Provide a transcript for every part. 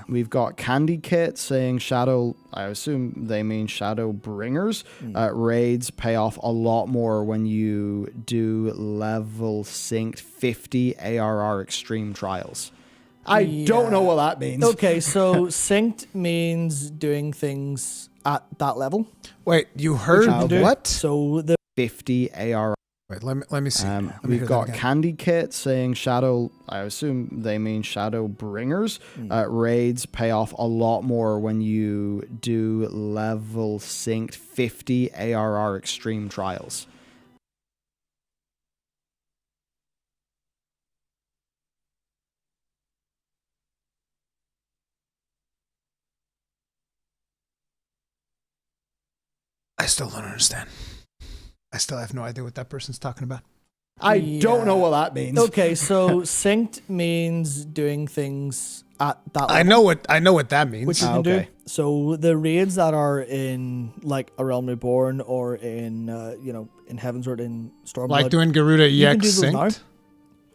We've got Candy Kit saying Shadow, I assume they mean Shadow Bringers. Raids pay off a lot more when you do level synced 50 ARR extreme trials. I don't know what that means. Okay, so synced means doing things at that level. Wait, you heard what? So the 50 ARR. Wait, let me see. We've got Candy Kit saying Shadow, I assume they mean Shadow Bringers. Raids pay off a lot more when you do level synced 50 ARR extreme trials. I still don't understand. I still have no idea what that person's talking about. I don't know what that means. Okay, so synced means doing things at that level. I know what that means. Which you can do. So the raids that are in like A Realm Reborn or in in Heavensward in Stormblood, like doing Garuda EX you can do those synced.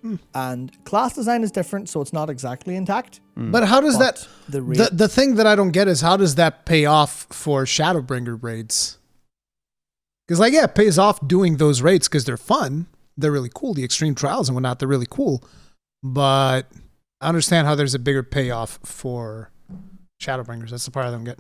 now. And class design is different, so it's not exactly intact. But how does that the thing that I don't get is how does that pay off for Shadowbringer raids? Because it pays off doing those raids because they're fun. They're really cool. The extreme trials and whatnot, they're really cool. But I understand how there's a bigger payoff for Shadowbringers. That's the part I don't get.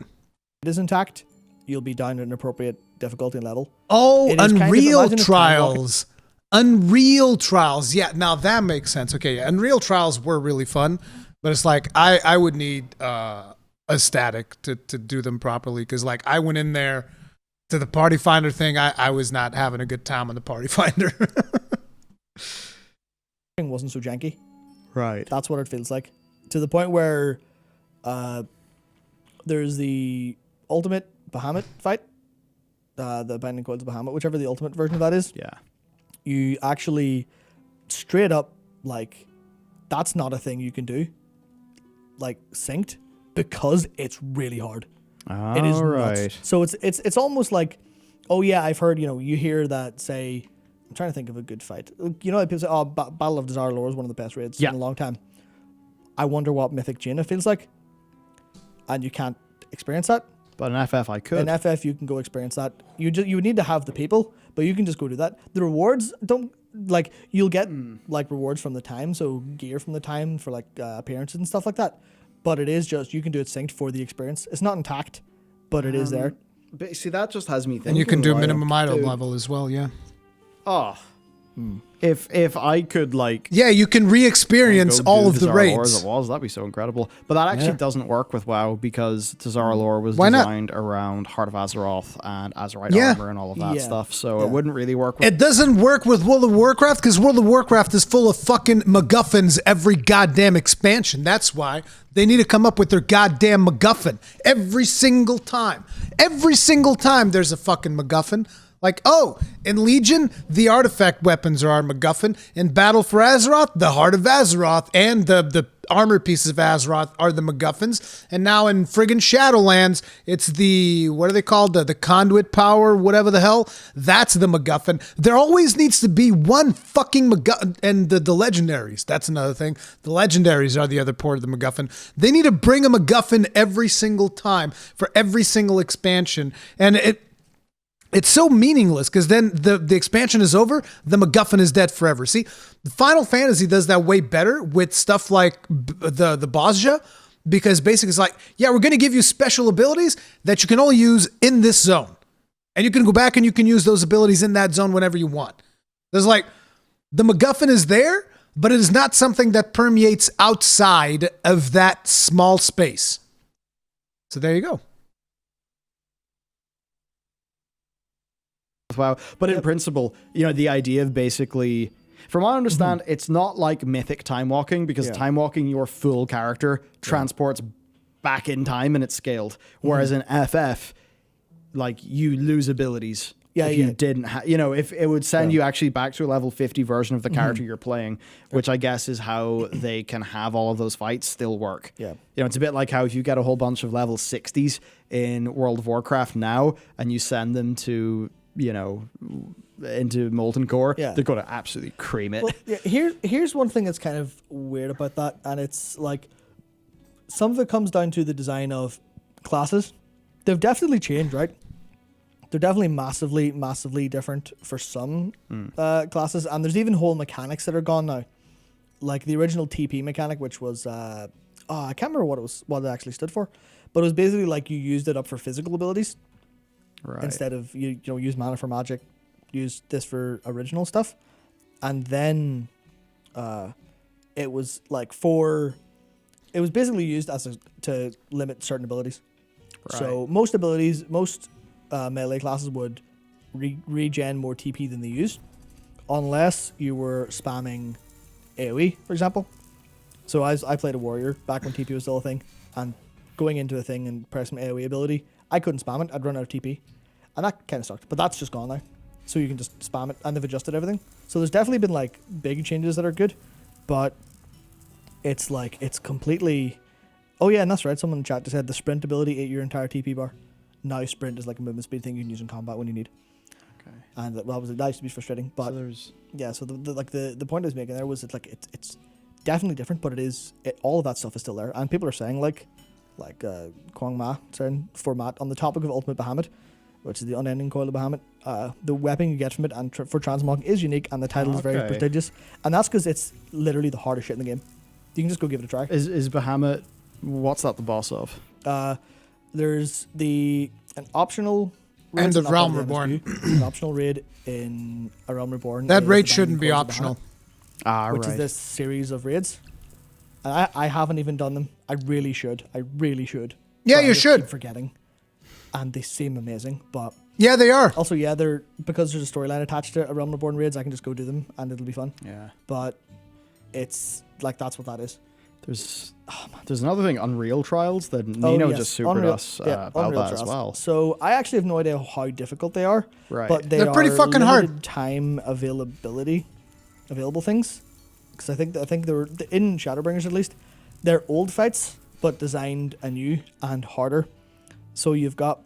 It is intact. You'll be down at an appropriate difficulty level. Oh, Unreal Trials. Unreal Trials. Yeah, now that makes sense. Okay, yeah. Unreal Trials were really fun. But it's like, I would need a static to do them properly. Because I went in there to the Party Finder thing, I was not having a good time on the Party Finder. It wasn't so janky. Right. That's what it feels like. To the point where there's the ultimate Bahamut fight, the Binding Coils of Bahamut, whichever the ultimate version of that is. Yeah. You actually straight up, that's not a thing you can do, synced, because it's really hard. It is nuts. So it's almost like, oh yeah, I've heard, you hear that say, I'm trying to think of a good fight. People say, oh, Battle of Desire Lore is one of the best raids in a long time. I wonder what Mythic Jaina feels like. And you can't experience that. But in FF I could. In FF you can go experience that. You would need to have the people, but you can just go do that. The rewards don't, you'll get rewards from the time, so gear from the time for appearances and stuff like that. But it is just, you can do it synced for the experience. It's not intact, but it is there. But see, that just has me thinking. And you can do minimum item level as well, yeah. Oh. If I could yeah, you can re-experience all of the raids. As it was, that'd be so incredible. But that actually doesn't work with WoW because Tazara Lore was designed around Heart of Azeroth and Azerite armor and all of that stuff. So it wouldn't really work with... It doesn't work with World of Warcraft because World of Warcraft is full of fucking MacGuffins every goddamn expansion. That's why they need to come up with their goddamn MacGuffin every single time. Every single time there's a fucking MacGuffin. In Legion, the artifact weapons are our MacGuffin. In Battle for Azeroth, the Heart of Azeroth and the armor pieces of Azeroth are the MacGuffins. And now in friggin' Shadowlands, it's the, what are they called? The conduit power, whatever the hell. That's the MacGuffin. There always needs to be one fucking MacGuffin. And the legendaries, that's another thing. The legendaries are the other part of the MacGuffin. They need to bring a MacGuffin every single time for every single expansion. And it's so meaningless because then the expansion is over, the MacGuffin is dead forever. See, Final Fantasy does that way better with stuff like the Bozja, because basically it's like, yeah, we're going to give you special abilities that you can only use in this zone. And you can go back and you can use those abilities in that zone whenever you want. There's the MacGuffin is there, but it is not something that permeates outside of that small space. So there you go. WoW, but in principle, the idea of basically, from what I understand, it's not like mythic time walking, because time walking, your full character transports back in time and it's scaled. Whereas in FF, you lose abilities. If you didn't have, if it would send you actually back to a level 50 version of the character you're playing, which I guess is how they can have all of those fights still work. Yeah. It's a bit like how if you get a whole bunch of level 60s in World of Warcraft now and you send them to, into Molten Core, they're going to absolutely cream it. Well, here's one thing that's kind of weird about that, and it's some of it comes down to the design of classes. They've definitely changed, right? They're definitely massively different for some classes, and there's even whole mechanics that are gone now. Like the original TP mechanic, which was I can't remember what it actually stood for, but it was basically like you used it up for physical abilities, Right. instead of you use mana for magic, use this for original stuff, and then it was like it was basically used to limit certain abilities. Right. So most melee classes would regen more TP than they use, unless you were spamming AoE, for example. So I played a warrior back when TP was still a thing, and going into a thing and pressing AoE ability, I couldn't spam it. I'd run out of TP, and that kind of sucked. But that's just gone now, so you can just spam it, and they've adjusted everything. So there's definitely been like big changes that are good, but it's completely. Oh yeah, and that's right. Someone in the chat just said the sprint ability ate your entire TP bar. Now sprint is like a movement speed thing you can use in combat when you need. Okay. And that used to be frustrating, but so the point I was making there was that like it's definitely different, but all of that stuff is still there, and people are saying like Kwang Ma saying for Matt on the topic of Ultimate Bahamut, which is the unending coil of Bahamut. The weapon you get from it and for transmog is unique, and the title is very prestigious, and that's because it's literally the hardest shit in the game. You can just go give it a try. Is Bahamut? What's that the boss of? There's an optional End of Realm Reborn. An optional raid in A Realm Reborn. That raid shouldn't be optional. Which is this series of raids. And I haven't even done them. I really should. Yeah, but you should. Keep forgetting. And they seem amazing, but yeah, they are. Also, yeah, they're because there's a storyline attached to A Realm Reborn raids. I can just go do them, and it'll be fun. Yeah. But it's like that's what that is. There's another thing, Unreal Trials, that Nino just supered us about that as well. So I actually have no idea how difficult they are. Right. But they're pretty fucking hard. Time available things, because I think they're in Shadowbringers at least. They're old fights, but designed anew and harder. So you've got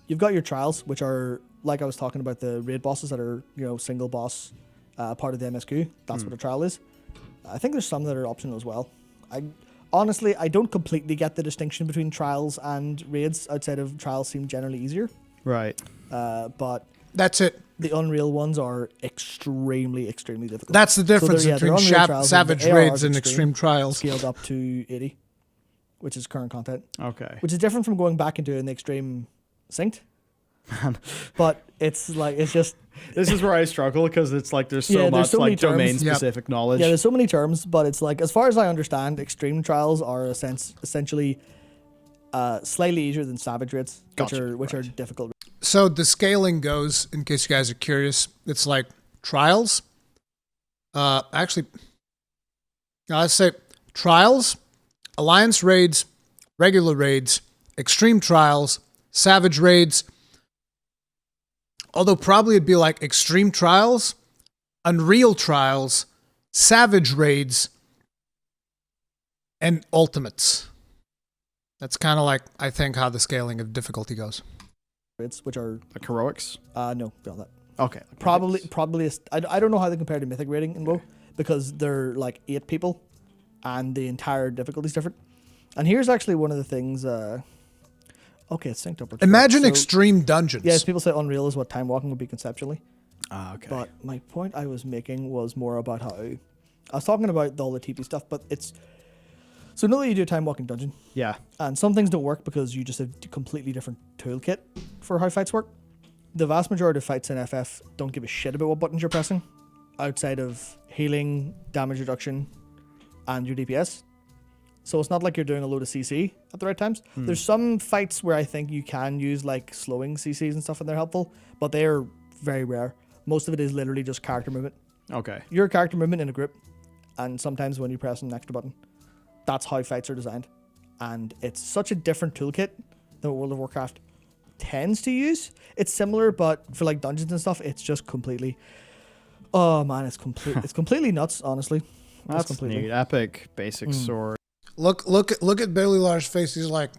your trials, which are like I was talking about, the raid bosses that are single boss part of the MSQ. That's what a trial is. I think there's some that are optional as well. I don't completely get the distinction between trials and raids. Outside of trials seem generally easier. Right. But that's it. The Unreal ones are extremely difficult. That's the difference between Savage raids and Extreme Trials. Scaled up to 80, which is current content. Okay. Which is different from going back and doing the Extreme Synced. But it's just... This is where I struggle, because it's like there's so much like domain-specific knowledge. Yeah, there's so many terms, but it's like, as far as I understand, Extreme Trials are essentially slightly easier than Savage raids, which are difficult. So the scaling goes, in case you guys are curious, it's like trials. Actually, let's say trials, alliance raids, regular raids, extreme trials, savage raids. Although probably it'd be like extreme trials, unreal trials, savage raids, and ultimates. That's kind of like, I think, how the scaling of difficulty goes. Which are like heroics? No, beyond that. Okay. Probably. I don't know how they compare to mythic rating in WoW, because they're like 8 people, and the entire difficulty is different. And here's actually one of the things. Okay, it's synced up. Imagine extreme dungeons. Yeah, people say Unreal is what time walking would be conceptually. Okay. But my point I was making was more about how I was talking about all the TP stuff, but it's. So know that you do a time walking dungeon. Yeah. And some things don't work because you just have a completely different toolkit for how fights work. The vast majority of fights in FF don't give a shit about what buttons you're pressing, outside of healing, damage reduction, and your DPS. So it's not like you're doing a load of CC at the right times. There's some fights where I think you can use like slowing CCs and stuff, and they're helpful, but they're very rare. Most of it is literally just character movement. Okay. Your character movement in a group, and sometimes when you press an extra button. That's how fights are designed. And it's such a different toolkit than what World of Warcraft tends to use. It's similar, but for like dungeons and stuff, it's just completely... Oh man, it's completely nuts, honestly. That's neat. Epic basic sword. Look at Bellular's face. He's like,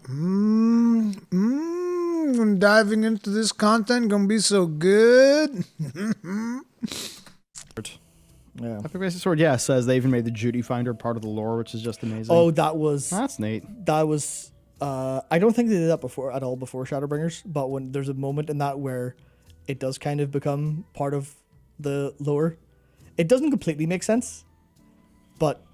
diving into this content gonna be so good. Yeah. Epic Basic Sword, yeah, says they even made the Duty Finder part of the lore, which is just amazing. Oh, that's neat. That was. I don't think they did that before Shadowbringers, but when there's a moment in that where it does kind of become part of the lore. It doesn't completely make sense, but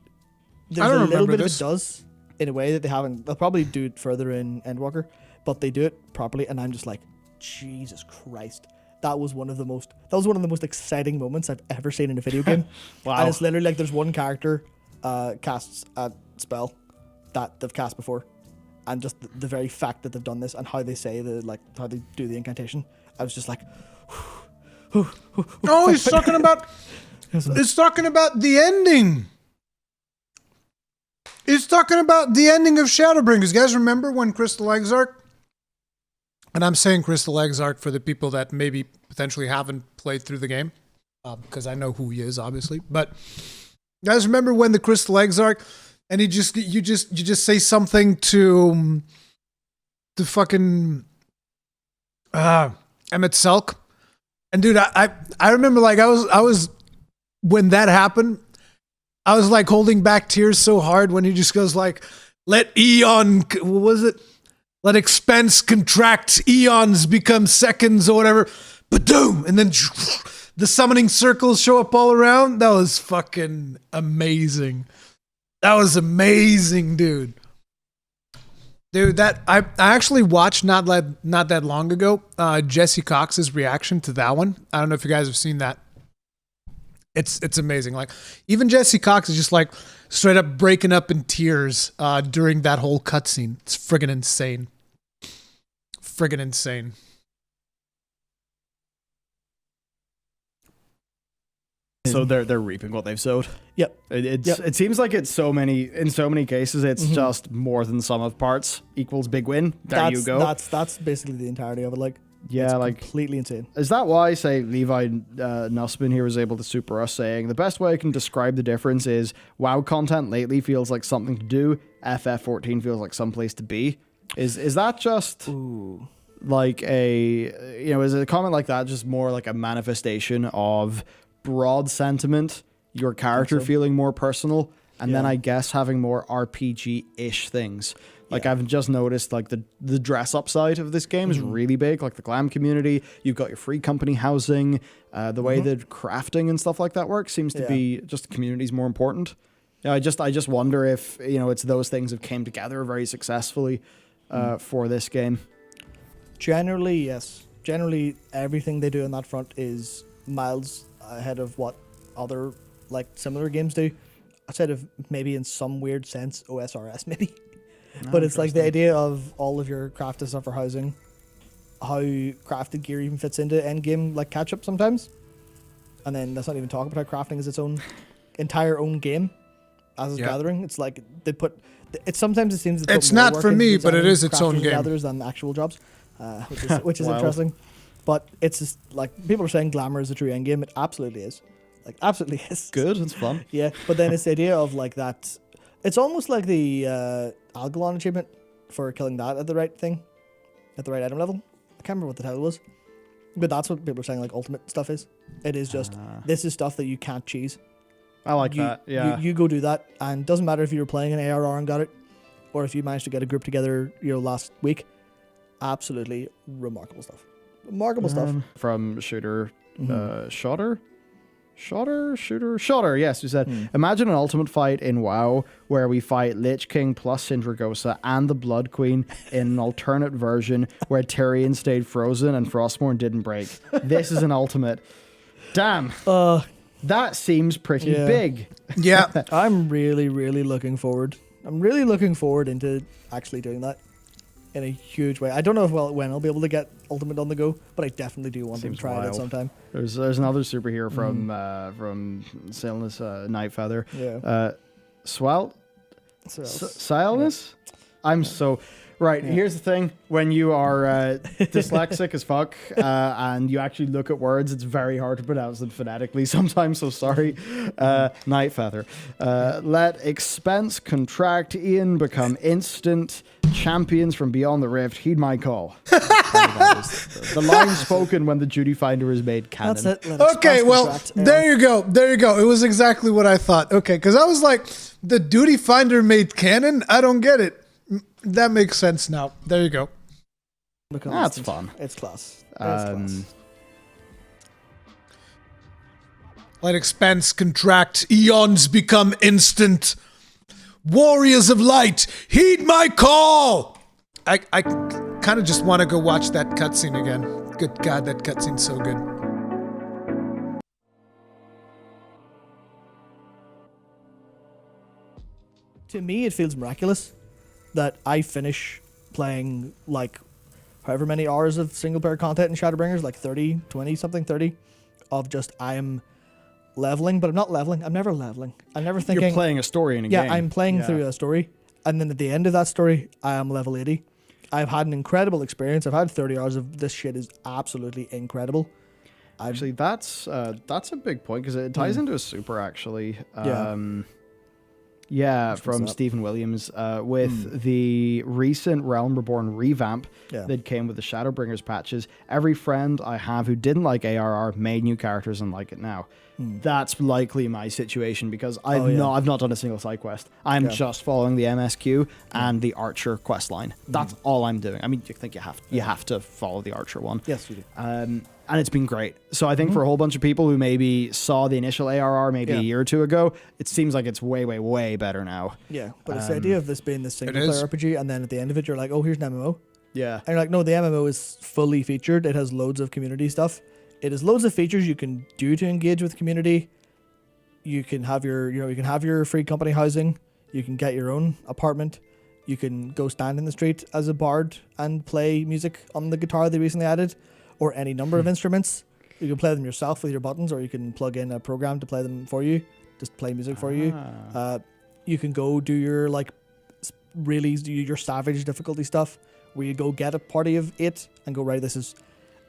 there's a little bit of it does in a way that they haven't. They'll probably do it further in Endwalker, but they do it properly, and I'm just like, Jesus Christ. That was one of the most exciting moments I've ever seen in a video game. Wow. And it's literally like there's one character casts a spell that they've cast before, and just the very fact that they've done this and how they say how they do the incantation, I was just like, oh, he's talking about the ending. He's talking about the ending of Shadowbringers. You guys remember when Crystal Exarch? And I'm saying Crystal Exarch for the people that maybe potentially haven't played through the game, because I know who he is, obviously. But you guys remember when the Crystal Exarch, and you just say something to the fucking Emmett Selk, and dude, I remember like I was when that happened, I was like holding back tears so hard when he just goes like, "Let eon," what was it? Let expense contract, eons become seconds or whatever. Ba-doom! And then the summoning circles show up all around. That was fucking amazing. That was amazing, dude. Dude, that I actually watched not that long ago Jesse Cox's reaction to that one. I don't know if you guys have seen that. It's amazing. Like even Jesse Cox is just like straight up breaking up in tears during that whole cutscene. It's friggin' insane. Friggin' insane. So they're reaping what they've sowed. Yep. It seems like in so many cases it's just more than sum of parts equals big win. You go. That's basically the entirety of it. Like, yeah, it's like completely insane. Is that why, say, Levi Nussman here was able to super us, saying the best way I can describe the difference is WoW content lately feels like something to do, FF14 feels like some place to be. Is that just like is a comment like that just more like a manifestation of broad sentiment, your character feeling more personal, and then I guess having more RPG-ish things? Like I've just noticed like the dress up side of this game is really big, like the glam community. You've got your free company housing, the way that crafting and stuff like that works seems to be just the community's more important. Yeah, I just wonder if it's those things have came together very successfully for this game. Generally, yes. Generally, everything they do on that front is miles ahead of what other like similar games do. Outside of maybe in some weird sense OSRS maybe. But it's like the idea of all of your crafted stuff for housing, how crafted gear even fits into endgame like catch up sometimes. And then let's not even talk about how crafting is its own entire own game as a gathering. It's like they put it sometimes it seems that it's not for me, but it is its own game. Gatherers than actual jobs, which is interesting. But it's just like people are saying glamour is a true endgame. It absolutely is. Like absolutely is. Good, it's fun. Yeah, but then it's the idea of like that. It's almost like the Algalon achievement for killing that at the right thing, at the right item level. I can't remember what the title was, but that's what people are saying like ultimate stuff is. It is just, this is stuff that you can't cheese. I like that, yeah. You go do that, and it doesn't matter if you were playing an ARR and got it, or if you managed to get a group together last week. Absolutely remarkable stuff. Remarkable stuff. From Shooter, Shooter, yes, you said. Imagine an ultimate fight in WoW where we fight Lich King plus Sindragosa and the Blood Queen in an alternate version where Tyrion stayed frozen and Frostmourne didn't break. This is an ultimate. Damn. That seems pretty big. Yeah. I'm really, really looking forward. I'm really looking forward into actually doing that in a huge way. I don't know when I'll be able to get Ultimate on the go, but I definitely do want to try it at some time. There's another superhero from Sailness, Nightfeather. Yeah. Silenus? I'm so... Right, here's the thing. When you are dyslexic as fuck and you actually look at words, it's very hard to pronounce them phonetically sometimes, so sorry. Nightfeather. Let expense contract Ian become instant champions from beyond the rift, heed my call. The line spoken when the duty finder is made canon. That's it. Okay, well, there you go. There you go. It was exactly what I thought. Okay, because I was like, the duty finder made canon? I don't get it. That makes sense now. There you go. That's fun. It's class. Class. Let expense contract, eons become instant. Warriors of light, heed my call! I kind of just want to go watch that cutscene again. Good God, that cutscene's so good. To me, it feels miraculous that I finish playing like however many hours of single player content in Shadowbringers, like 30, 20 something, 30, of just I am leveling, but I'm not leveling. I'm never leveling. I'm never thinking... You're playing a story in a game. Yeah, I'm playing through a story, and then at the end of that story, I am level 80. I've had an incredible experience. I've had 30 hours of this shit is absolutely incredible. Actually, that's a big point because it ties into a super, actually. Yeah, from Stephen Williams, with the recent Realm Reborn revamp that came with the Shadowbringers patches. Every friend I have who didn't like ARR made new characters and like it now. That's likely my situation because I've not done a single side quest. I'm just following the MSQ and the Archer quest line. That's all I'm doing. I mean, you think you have to follow the Archer one. Yes, you do. And it's been great. So I think for a whole bunch of people who maybe saw the initial ARR maybe a year or two ago, it seems like it's way, way, way better now. Yeah, but it's the idea of this being the single player RPG, and then at the end of it, you're like, oh, here's an MMO. Yeah. And you're like, no, the MMO is fully featured. It has loads of community stuff. It has loads of features you can do to engage with the community. You can have your free company housing. You can get your own apartment. You can go stand in the street as a bard and play music on the guitar they recently added, or any number of instruments. You can play them yourself with your buttons, or you can plug in a program to play them for you, just play music for you. You can go do your your savage difficulty stuff, where you go get a party of 8 and go, right, this is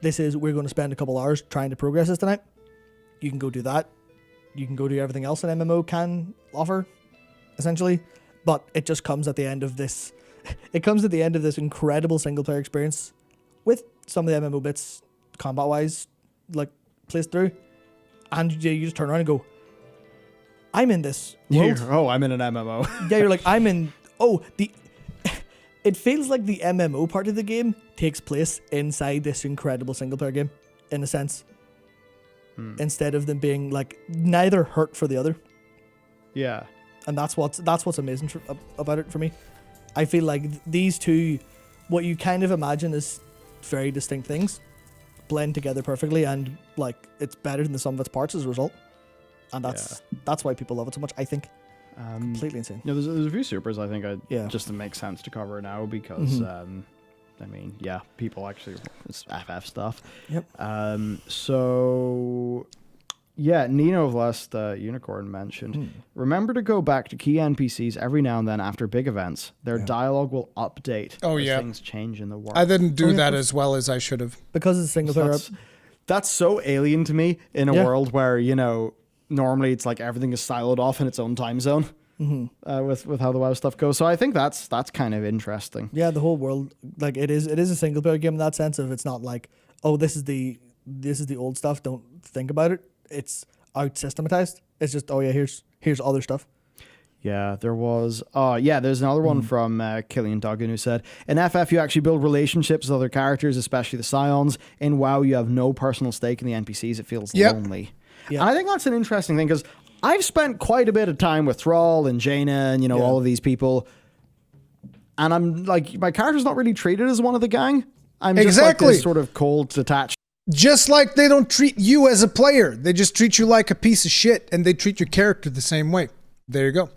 we're going to spend a couple hours trying to progress this tonight. You can go do that. You can go do everything else an MMO can offer, essentially. But it just comes at the end of this. It comes at the end of this incredible single player experience with some of the MMO bits, combat wise, like placed through, and you just turn around and go, I'm in this world. I'm in an MMO. Yeah, you're like, I'm in. It feels like the MMO part of the game takes place inside this incredible single player game, in a sense, instead of them being like neither hurt for the other. Yeah, and that's what's amazing about it for me. I feel like these two, what you kind of imagine as very distinct things, blend together perfectly, and like it's better than the sum of its parts as a result. And that's why people love it so much, I think. Completely insane. There's a few supers I think just to make sense to cover now because people actually, it's FF stuff. Yep. So Nino of Last Unicorn mentioned, remember to go back to key NPCs every now and then after big events. Their dialogue will update as things change in the world. I didn't do that as well as I should have. Because it's single player. That's so alien to me in a world where, normally it's like everything is siloed off in its own time zone with how the WoW stuff goes. So I think that's kind of interesting. Yeah, the whole world, like it is a single player game in that sense of it's not like, oh, this is the old stuff, don't think about it. It's out systematized. It's just, here's other stuff. Yeah, there was. There's another one from Killian Duggan who said, in FF you actually build relationships with other characters, especially the Scions. In WoW you have no personal stake in the NPCs. It feels lonely. Yeah. And I think that's an interesting thing because I've spent quite a bit of time with Thrall and Jaina and all of these people, and I'm like, my character's not really treated as one of the gang. I'm just like this sort of cold, detached. Just like they don't treat you as a player, they just treat you like a piece of shit, and they treat your character the same way. There you go.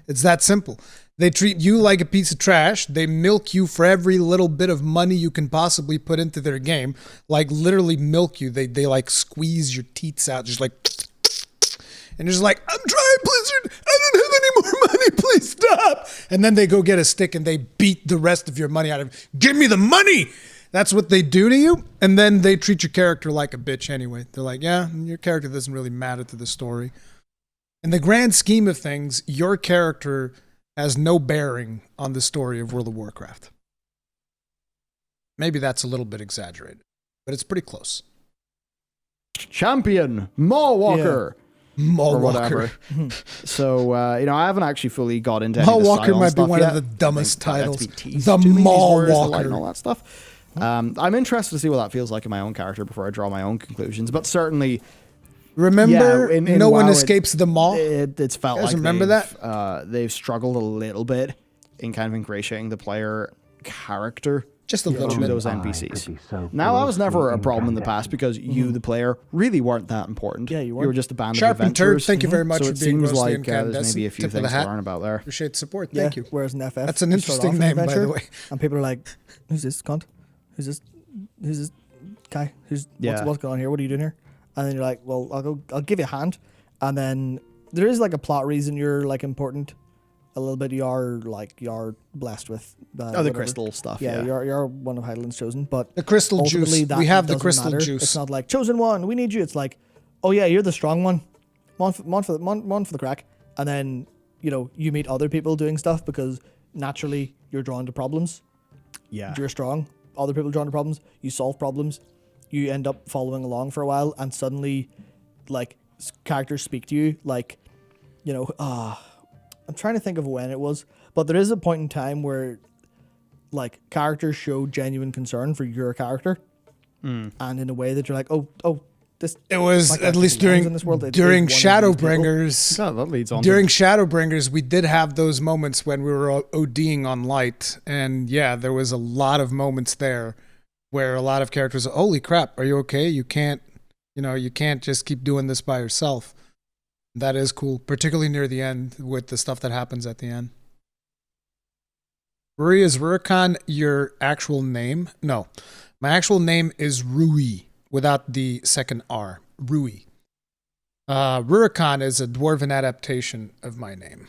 It's that simple. They treat you like a piece of trash. They milk you for every little bit of money you can possibly put into their game. Like literally milk you. They like squeeze your teats out, just like, and you're just like, I'm trying, Blizzard. I don't have any more money. Please stop. And then they go get a stick and they beat the rest of your money out of you. Give me the money. That's what they do to you. And then they treat your character like a bitch anyway. They're like, yeah, your character doesn't really matter to the story. In the grand scheme of things, your character has no bearing on the story of World of Warcraft. Maybe that's a little bit exaggerated, but it's pretty close. Champion Mawwalker. Or whatever. Mawwalker. So, I haven't actually fully got into Mawwalker might be one of the dumbest titles. The Mawwalker. And all that stuff. I'm interested to see what that feels like in my own character before I draw my own conclusions. But certainly, remember, in no WoW, one escapes the Maw. It's felt like remember they've struggled a little bit in kind of ingratiating the player character. Just a little to bit. those NPCs. Now, that was never a problem in the past because you, the player, really weren't that important. Yeah, you were weren't. just a band Sharp of and adventurers. Turd, thank you very much So for it being seems roasted like and there's maybe a few things to learn about there. Appreciate the support. Thank you. Whereas in FF, That's an you start interesting off as an name, by the adventurer, way. And people are like, "Who's this cunt? Who's this guy? What's going on here? What are you doing here?" And then you're like, "Well, I'll give you a hand." And then there is like a plot reason you're like important. A little bit, you're blessed with the crystal stuff. Yeah, you're one of Hydaelyn's chosen, but The crystal juice. We have the crystal juice. It's not like chosen one. We need you. It's like, oh yeah, you're the strong one. One for the crack. And then you meet other people doing stuff because naturally you're drawn to problems. Yeah, You're strong. Other people are drawn to problems. You solve problems. You end up following along for a while, and suddenly, like characters speak to you. Like, I'm trying to think of when it was, but there is a point in time where, like, characters show genuine concern for your character, and in a way that you're like, oh, this. It was at least during Shadowbringers. that leads on. During Shadowbringers, we did have those moments when we were ODing on light, and yeah, there was a lot of moments there where a lot of characters, holy crap, are you okay? You can't just keep doing this by yourself. That is cool, particularly near the end with the stuff that happens at the end. Ruri, is Rurikhan your actual name? No. My actual name is Rui, without the second R. Rui. Rurikhan is a dwarven adaptation of my name.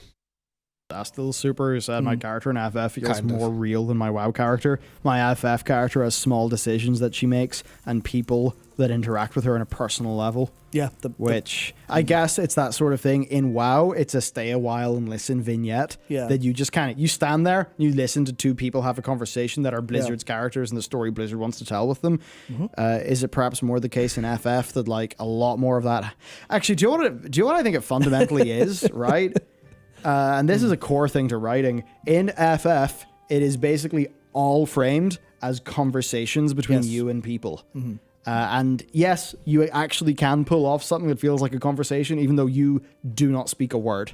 That's still super sad. My character in FF feels more real than my WoW character. My FF character has small decisions that she makes and people that interact with her on a personal level. Yeah. Which I guess it's that sort of thing. In WoW, it's a stay a while and listen vignette. Yeah. That you just you stand there, you listen to two people have a conversation that are Blizzard's characters and the story Blizzard wants to tell with them. Is it perhaps more the case in FF that like a lot more of that? Actually, do you know what I think it fundamentally is, right? And this is a core thing to writing. In FF, it is basically all framed as conversations between you and people. And yes, you actually can pull off something that feels like a conversation, even though you do not speak a word.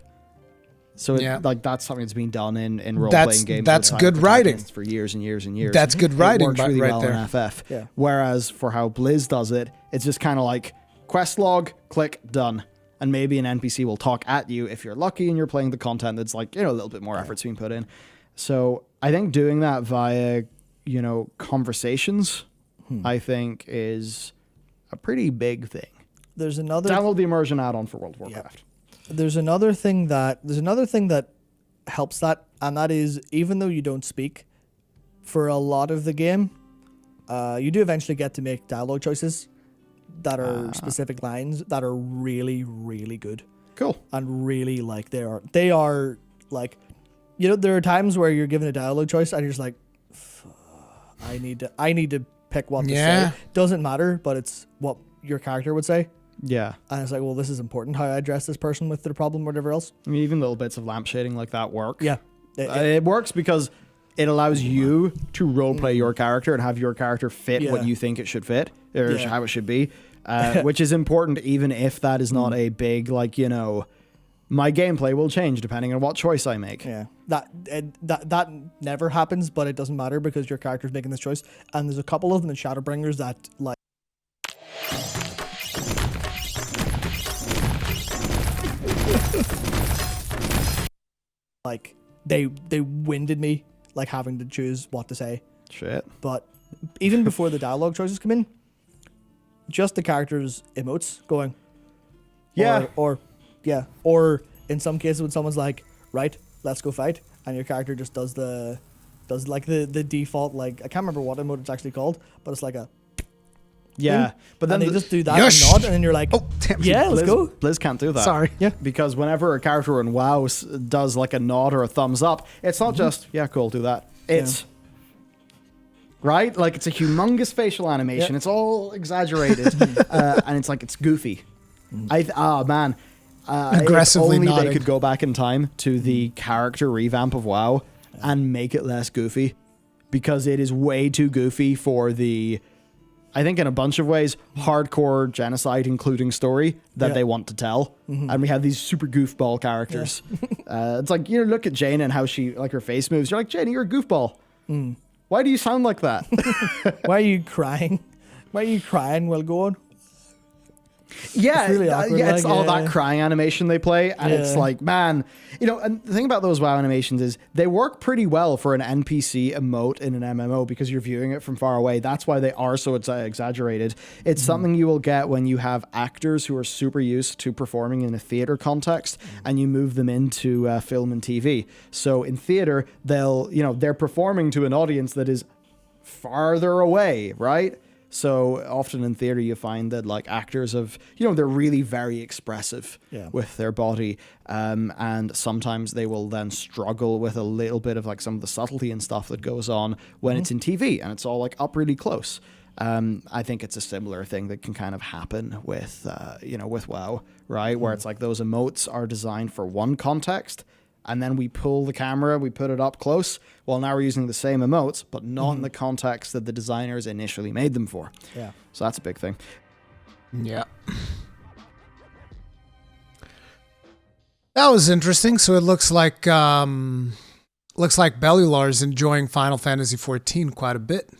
So that's something that's been done in role-playing games. That's good writing. For years and years and years. That's good writing, it works really right well there. in FF. Yeah. Whereas for how Blizz does it, it's just kind of like quest log, click, done. And maybe an NPC will talk at you if you're lucky and you're playing the content that's like, a little bit more effort's being put in. So I think doing that via, conversations, I think is a pretty big thing. There's another download the immersion add-on for World of Warcraft. There's another thing that helps that, and that is even though you don't speak for a lot of the game, you do eventually get to make dialogue choices that are specific lines that are really, really good. Cool. And really like they are like, there are times where you're given a dialogue choice and you're just like, I need to pick what to say. Doesn't matter, but it's what your character would say. Yeah. And it's like, well, this is important how I address this person with their problem or whatever else. I mean, even little bits of lampshading like that work. Yeah. It works because it allows you to roleplay your character and have your character fit what you think it should fit or how it should be, which is important even if that is not a big, like, my gameplay will change depending on what choice I make. Yeah, that never happens, but it doesn't matter because your character's making this choice. And there's a couple of them in Shadowbringers that like they winded me like having to choose what to say. Shit. But even before the dialogue choices come in, just the character's emotes going. Yeah. Or in some cases when someone's like, right, let's go fight, and your character just does the default, like, I can't remember what emote it's actually called, but it's like a Yeah, but then they just do that Yush. and nod, and then you're like, Oh, damn. yeah, let's go. Blizz can't do that. Sorry. Yeah. Because whenever a character in WoW does like a nod or a thumbs up, it's not just, yeah, cool, do that. It's, right? Like, it's a humongous facial animation. Yeah. It's all exaggerated. And it's like, it's goofy. Man. Aggressively if only nodding. they could go back in time to the character revamp of WoW and make it less goofy. Because it is way too goofy for the... I think in a bunch of ways, hardcore genocide including story that they want to tell. And we have these super goofball characters. It's like, you know, look at Jane and how she, like her face moves. You're like, Jane, you're a goofball. Why do you sound like that? Why are you crying? Why are you crying while going? Yeah, It's really awkward, it's like, all yeah. that crying animation they play, and it's Yeah. like, man, you know. And the thing about those WoW animations is they work pretty well for an NPC emote in an MMO because you're viewing it from far away. That's why they are so exaggerated. It's something you will get when you have actors who are super used to performing in a theater context, and you move them into film and TV. So in theater, they're performing to an audience that is farther away, right? So often in theater, you find that like actors they're really very expressive with their body. And sometimes they will then struggle with a little bit of like some of the subtlety and stuff that goes on when it's in TV and it's all like up really close. I think it's a similar thing that can kind of happen with, with WoW, right? Where it's like those emotes are designed for one context. And then we pull the camera, we put it up close. Well, now we're using the same emotes, but not in the context that the designers initially made them for. Yeah. So that's a big thing. Yeah. That was interesting. So it looks like Bellular is enjoying Final Fantasy XIV quite a bit.